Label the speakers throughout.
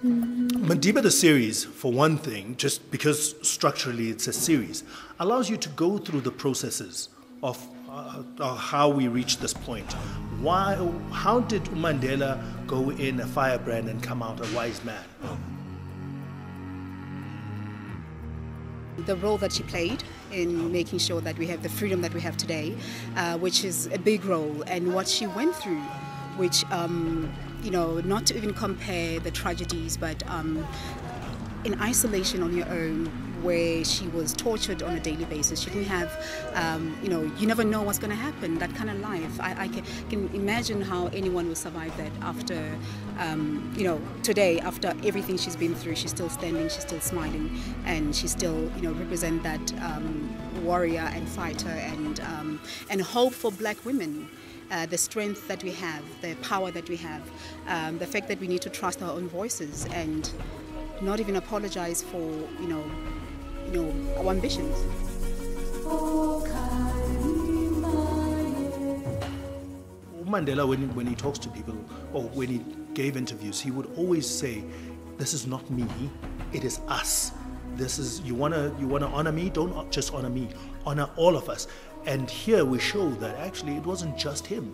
Speaker 1: Madiba, the series, for one thing, just because structurally it's a series, allows you to go through the processes of how we reached this point. How did Mandela go in a firebrand and come out a wise man?
Speaker 2: The role that she played in making sure that we have the freedom that we have today, which is a big role, and what she went through, which, not to even compare the tragedies, but in isolation on your own, where she was tortured on a daily basis. She didn't have, you never know what's going to happen, that kind of life. I can imagine how anyone will survive that after, today, after everything she's been through. She's still standing, she's still smiling, and she still, represent that warrior and fighter and hope for black women. The strength that we have, the power that we have, the fact that we need to trust our own voices and not even apologize for, our ambitions.
Speaker 1: Mandela, when he talks to people or when he gave interviews, he would always say, "This is not me, it is us. This is you wanna honor me? Don't just honor me, honor all of us." And here we show that actually it wasn't just him.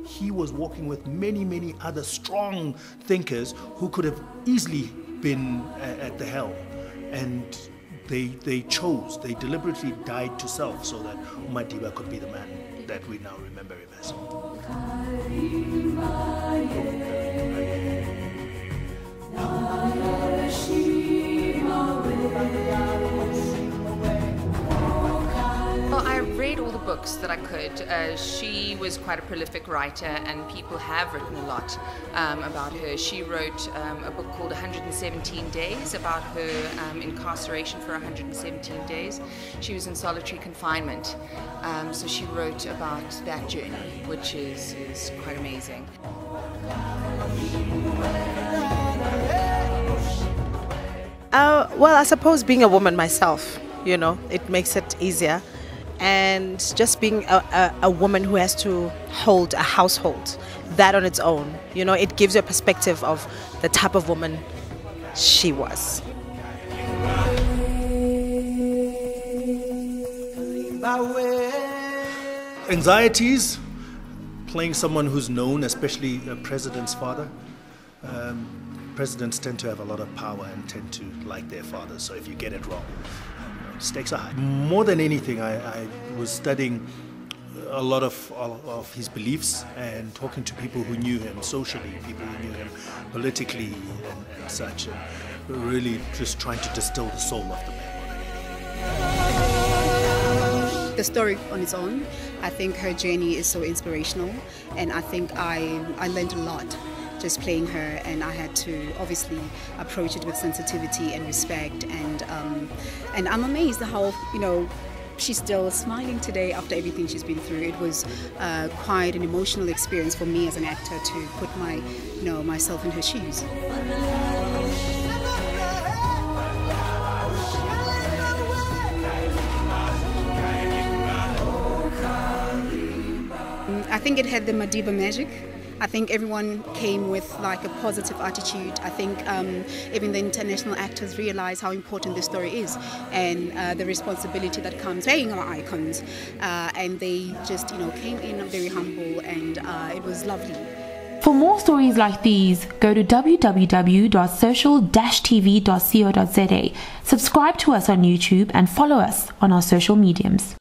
Speaker 1: He was walking with many, many other strong thinkers who could have easily been at the helm. And they deliberately died to self so that Madiba could be the man that we now remember him as.
Speaker 3: Well, I read all the books that I could. She was quite a prolific writer, and people have written a lot about her. She wrote a book called 117 Days about her incarceration for 117 days. She was in solitary confinement, so she wrote about that journey, which is quite amazing.
Speaker 4: Well, I suppose being a woman myself, it makes it easier. And just being a woman who has to hold a household, that on its own, it gives you a perspective of the type of woman she was.
Speaker 1: Anxieties, playing someone who's known, especially a president's father. Presidents tend to have a lot of power and tend to like their fathers, so if you get it wrong, stakes are high. More than anything, I was studying a lot of his beliefs and talking to people who knew him socially, people who knew him politically and such, and really just trying to distill the soul of the man.
Speaker 2: The story on its own, I think her journey is so inspirational, and I think I learned a lot just playing her, and I had to obviously approach it with sensitivity and respect, and I'm amazed how she's still smiling today after everything she's been through. It was quite an emotional experience for me as an actor to put myself in her shoes. I think it had the Madiba magic. I think everyone came with like a positive attitude. I think even the international actors realize how important this story is, and the responsibility that comes playing our icons. And they just came in very humble, and it was lovely.
Speaker 5: For more stories like these, go to www.social-tv.co.za. Subscribe to us on YouTube and follow us on our social mediums.